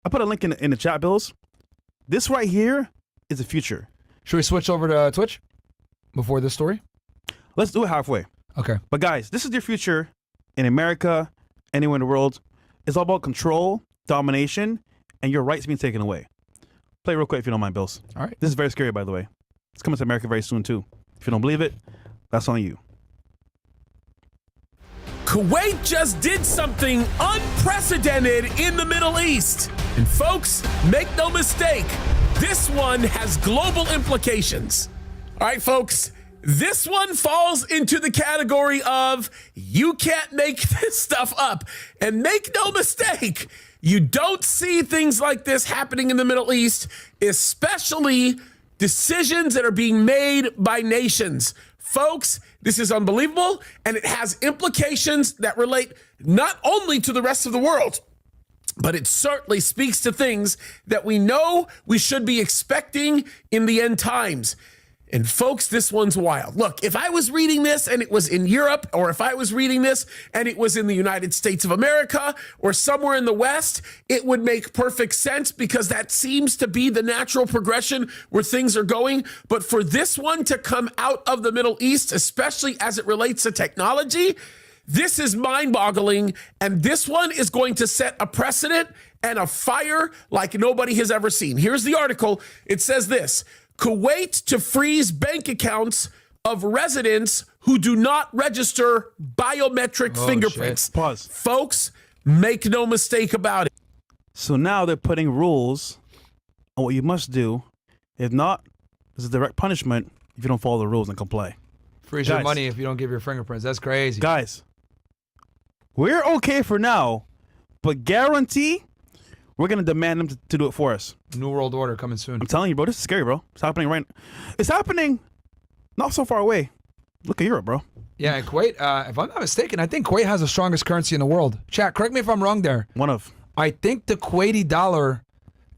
I put a link in the chat, Bills. This right here is the future. Should we switch over to Twitch before this story? Let's do it halfway. Okay. But guys, this is your future in America, anywhere in the world. It's all about control, domination, and your rights being taken away. Play real quick if you don't mind, Bills. All right. This is very scary, by the way. It's coming to America very soon, too. If you don't believe it, that's on you. Kuwait just did something unprecedented in the Middle East. And folks, make no mistake, this one has global implications. All right, folks, this one falls into the category of you can't make this stuff up. And make no mistake, you don't see things like this happening in the Middle East, especially decisions that are being made by nations. Folks, this is unbelievable, and it has implications that relate not only to the rest of the world, but it certainly speaks to things that we know we should be expecting in the end times. And folks, this one's wild. Look, if I was reading this and it was in Europe, or if I was reading this and it was in the United States of America or somewhere in the West, it would make perfect sense because that seems to be the natural progression where things are going. But for this one to come out of the Middle East, especially as it relates to technology, this is mind-boggling, and this one is going to set a precedent and a fire like nobody has ever seen. Here's the article. It says this: Kuwait to freeze bank accounts of residents who do not register biometric fingerprints. Shit. Pause. Folks, make no mistake about it. So now they're putting rules on what you must do. If not, there's a direct punishment if you don't follow the rules and comply. Freeze your Guys. money if you don't give your fingerprints. That's crazy. Guys, we're okay for now, but guarantee we're going to demand them to do it for us. New World Order coming soon. I'm telling you, bro, this is scary, bro. It's happening right now. It's happening not so far away. Look at Europe, bro. Yeah, and Kuwait, if I'm not mistaken, I think Kuwait has the strongest currency in the world. Chat, correct me if I'm wrong there. One of. I think the Kuwaiti dollar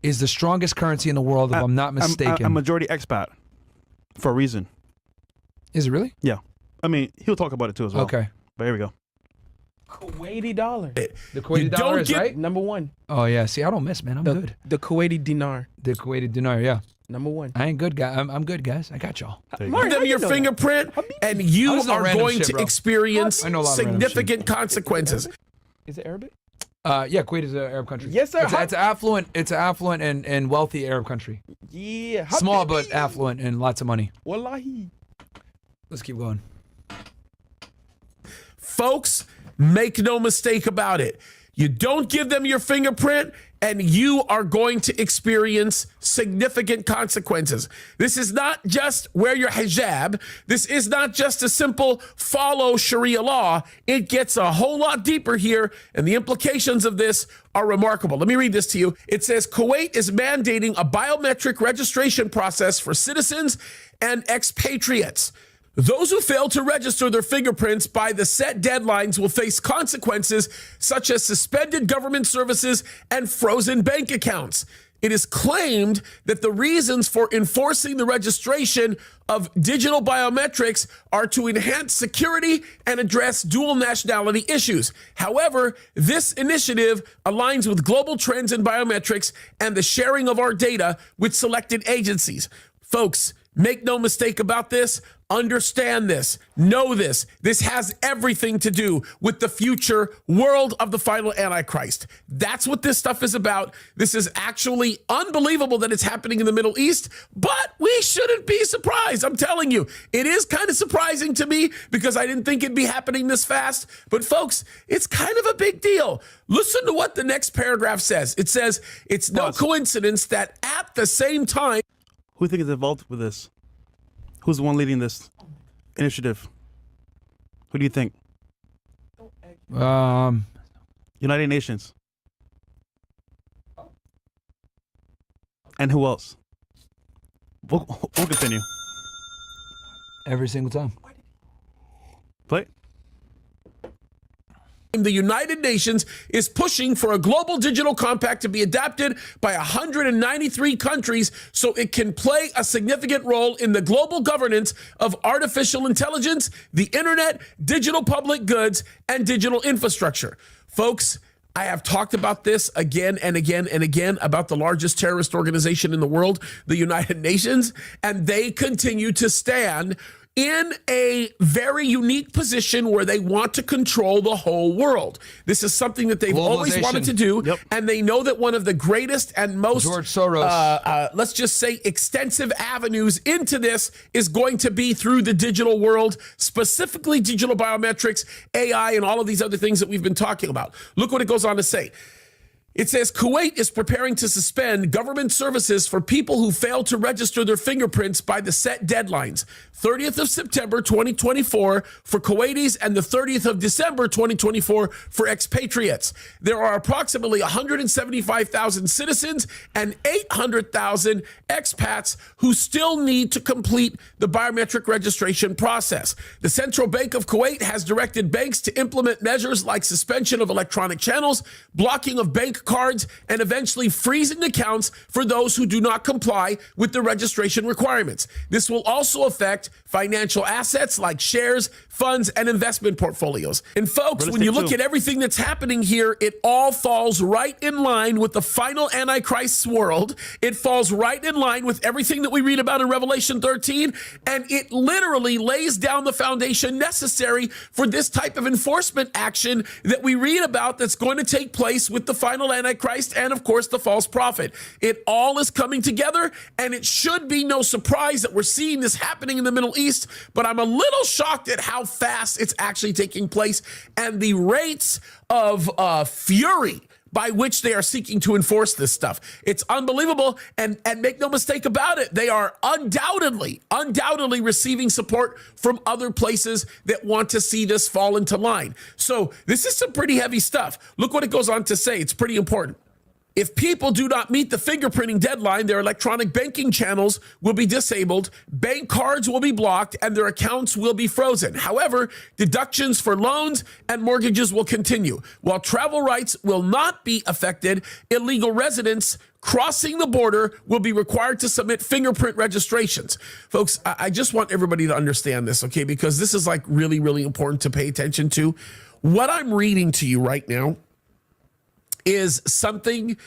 is the strongest currency in the world, if I'm not mistaken. I'm majority expat for a reason. Is it really? Yeah. I mean, he'll talk about it too as well. Okay. But here we go. Kuwaiti dollar. The Kuwaiti dollar don't is get- right? Number one. Oh, yeah. See, I don't miss, man. I'm good. The Kuwaiti dinar. The Kuwaiti dinar, yeah. Number one. I ain't good, guy. I'm good, guys. I got y'all. There you Mark, go. Give them your fingerprint, and you I just know are random going shit, to bro. experience I know a lot of random significant consequences. Is it Arabic? Yeah, Kuwait is an Arab country. Yes, sir. It's affluent. It's an affluent and wealthy Arab country. Yeah. Small Habibi. but affluent and lots of money. Wallahi. Let's keep going. Folks, make no mistake about it. You don't give them your fingerprint, and you are going to experience significant consequences. This is not just wear your hijab. This is not just a simple follow Sharia law. It gets a whole lot deeper here, and the implications of this are remarkable. Let me read this to you. It says Kuwait is mandating a biometric registration process for citizens and expatriates. Those who fail to register their fingerprints by the set deadlines will face consequences such as suspended government services and frozen bank accounts. It is claimed that the reasons for enforcing the registration of digital biometrics are to enhance security and address dual nationality issues. However, this initiative aligns with global trends in biometrics and the sharing of our data with selected agencies. Folks, make no mistake about this. Understand this. Know this. This has everything to do with the future world of the final Antichrist. That's what this stuff is about. This is actually unbelievable that it's happening in the Middle East, but we shouldn't be surprised. I'm telling you, it is kind of surprising to me because I didn't think it'd be happening this fast. But folks, it's kind of a big deal. Listen to what the next paragraph says. It says, it's no coincidence that at the same time, Who do you think is involved with this? Who's the one leading this initiative? Who do you think? United Nations. And who else? We'll continue. Every single time. Play. the United Nations is pushing for a global digital compact to be adopted by 193 countries so it can play a significant role in the global governance of artificial intelligence, the internet, digital public goods, and digital infrastructure. Folks, I have talked about this again and again and again about the largest terrorist organization in the world, the United Nations, and they continue to stand in a very unique position where they want to control the whole world. This is something that they've always wanted to do, and they know that one of the greatest and most, George Soros. let's just say, extensive avenues into this is going to be through the digital world, specifically digital biometrics, AI, and all of these other things that we've been talking about. Look what it goes on to say. It says Kuwait is preparing to suspend government services for people who fail to register their fingerprints by the set deadlines. 30th of September 2024 for Kuwaitis and the 30th of December 2024 for expatriates. There are approximately 175,000 citizens and 800,000 expats who still need to complete the biometric registration process. The Central Bank of Kuwait has directed banks to implement measures like suspension of electronic channels, blocking of bank cards, and eventually freezing accounts for those who do not comply with the registration requirements. This will also affect financial assets like shares, funds, and investment portfolios. And folks, when you look at everything that's happening here, it all falls right in line with the final Antichrist's world. It falls right in line with everything that we read about in Revelation 13, and it literally lays down the foundation necessary for this type of enforcement action that we read about that's going to take place with the final Antichrist and, of course, the false prophet. It all is coming together, and it should be no surprise that we're seeing this happening in the Middle East, but I'm a little shocked at how fast it's actually taking place and the rates of fury by which they are seeking to enforce this stuff. It's unbelievable, and make no mistake about it, they are undoubtedly receiving support from other places that want to see this fall into line. So this is some pretty heavy stuff. Look what it goes on to say. It's pretty important. If people do not meet the fingerprinting deadline, their electronic banking channels will be disabled, bank cards will be blocked, and their accounts will be frozen. However, deductions for loans and mortgages will continue. While travel rights will not be affected, illegal residents crossing the border will be required to submit fingerprint registrations. Folks, I just want everybody to understand this, okay? Because this is like really, really important to pay attention to. What I'm reading to you right now is something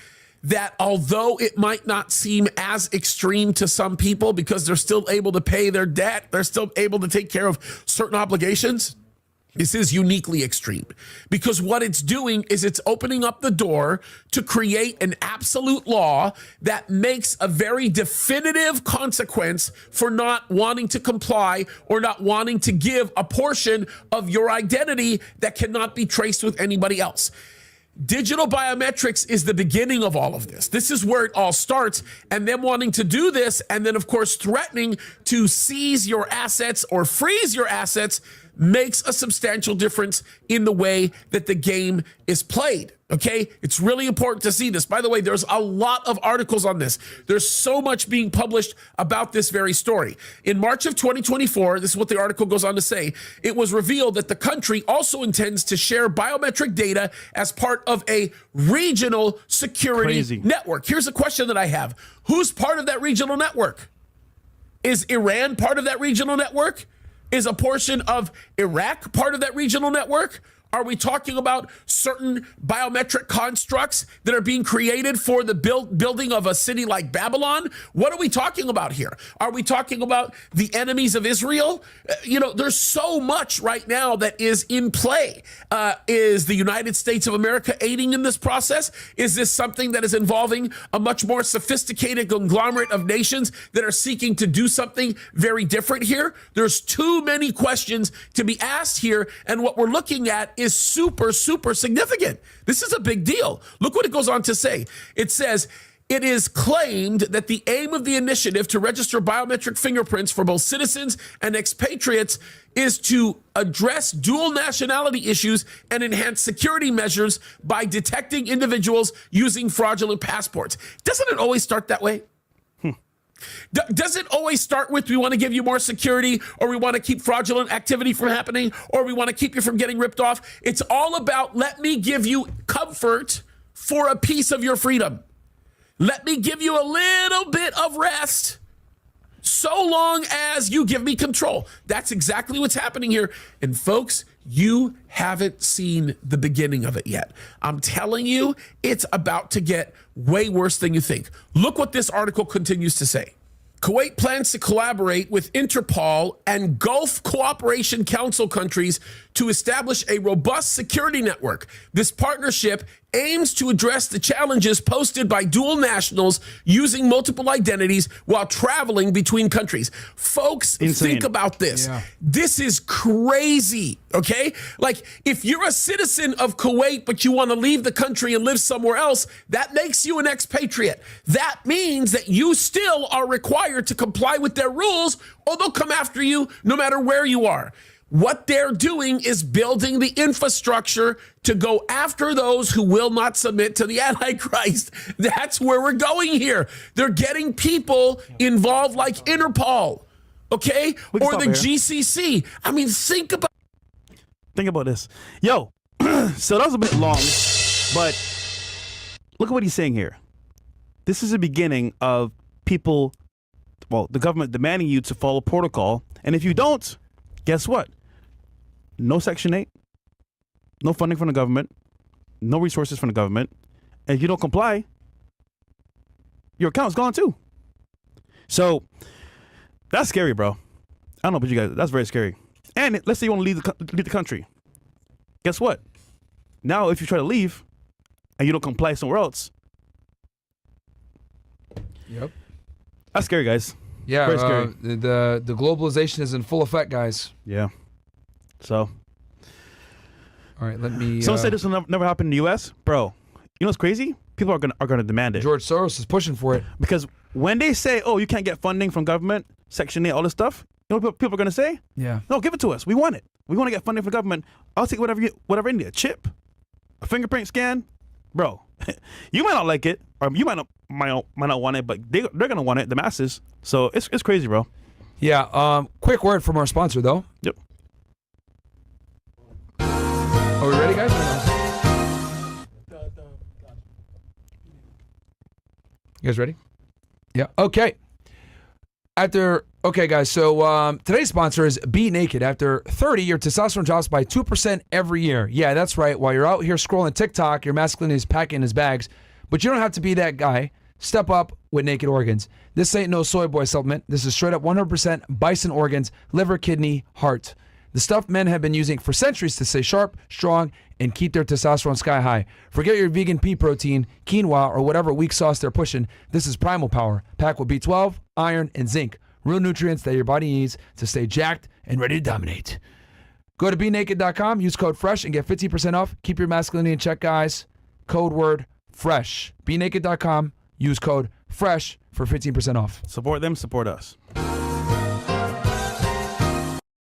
that, although it might not seem as extreme to some people because they're still able to pay their debt, they're still able to take care of certain obligations, this is uniquely extreme, because what it's doing is it's opening up the door to create an absolute law that makes a very definitive consequence for not wanting to comply or not wanting to give a portion of your identity that cannot be traced with anybody else. Digital biometrics is the beginning of all of this. This is where it all starts, and them wanting to do this and then, of course, threatening to seize your assets or freeze your assets makes a substantial difference in the way that the game is played. Okay, it's really important to see this. By the way, there's a lot of articles on this. There's so much being published about this very story. In March of 2024, this is what the article goes on to say, it was revealed that the country also intends to share biometric data as part of a regional security network. Here's a question that I have. Who's part of that regional network? Is Iran part of that regional network? Is a portion of Iraq part of that regional network? Are we talking about certain biometric constructs that are being created for the building of a city like Babylon? What are we talking about here? Are we talking about the enemies of Israel? There's so much right now that is in play. Is the United States of America aiding in this process? Is this something that is involving a much more sophisticated conglomerate of nations that are seeking to do something very different here? There's too many questions to be asked here, and what we're looking at is super, super significant. This is a big deal. Look what it goes on to say. It says, it is claimed that the aim of the initiative to register biometric fingerprints for both citizens and expatriates is to address dual nationality issues and enhance security measures by detecting individuals using fraudulent passports. Doesn't it always start that way? Does it always start with, we want to give you more security, or we want to keep fraudulent activity from happening, or we want to keep you from getting ripped off? It's all about, let me give you comfort for a piece of your freedom. Let me give you a little bit of rest so long as you give me control. That's exactly what's happening here. And folks, you haven't seen the beginning of it yet. I'm telling you, it's about to get way worse than you think. Look what this article continues to say. Kuwait plans to collaborate with Interpol and Gulf Cooperation Council countries to establish a robust security network. This partnership aims to address the challenges posed by dual nationals using multiple identities while traveling between countries. Folks, Insane. think about this. Yeah. This is crazy, okay? Like, if you're a citizen of Kuwait, but you want to leave the country and live somewhere else, that makes you an expatriate. That means that you still are required to comply with their rules, or they'll come after you no matter where you are. What they're doing is building the infrastructure to go after those who will not submit to the Antichrist. That's where we're going here. They're getting people involved like Interpol, okay? We can Or stop the here. GCC. I mean, think about this. Yo, so that was a bit long, but look at what he's saying here. This is the beginning of people, well, the government demanding you to follow protocol. And if you don't, guess what? No Section 8, no funding from the government, no resources from the government. And if you don't comply, your account's gone too. So that's scary, bro. I don't know about you guys. That's very scary. And let's say you want to leave the country. Guess what? Now, if you try to leave and you don't comply somewhere else, Yep. that's scary, guys. Yeah, Very scary. the globalization is in full effect, guys. Yeah. So, All right, let me. someone said this will never happen in the U.S. Bro, you know what's crazy? People are gonna demand it. George Soros is pushing for it. Because when they say, oh, you can't get funding from government, Section 8, all this stuff, you know what people are going to say? Yeah. No, give it to us. We want it. We want to get funding from government. I'll take whatever I need. A chip, a fingerprint scan. Bro, you might not like it, or you might not want it, but they're going to want it, the masses. So it's crazy, bro. Yeah. Quick word from our sponsor, though. Yep. Are we ready, guys? Or no? You guys ready? Yeah. Okay. Okay, guys. So today's sponsor is Be Naked. After 30, your testosterone drops by 2% every year. Yeah, that's right. While you're out here scrolling TikTok, your masculinity is packing his bags. But you don't have to be that guy. Step up with Naked Organs. This ain't no soy boy supplement. This is straight up 100% bison organs, liver, kidney, heart. The stuff men have been using for centuries to stay sharp, strong, and keep their testosterone sky high. Forget your vegan pea protein, quinoa, or whatever weak sauce they're pushing. This is Primal Power, packed with B12, iron, and zinc. Real nutrients that your body needs to stay jacked and ready to dominate. Go to BeNaked.com, use code FRESH, and get 15% off. Keep your masculinity in check, guys. Code word FRESH. BeNaked.com, use code FRESH for 15% off. Support them, support us.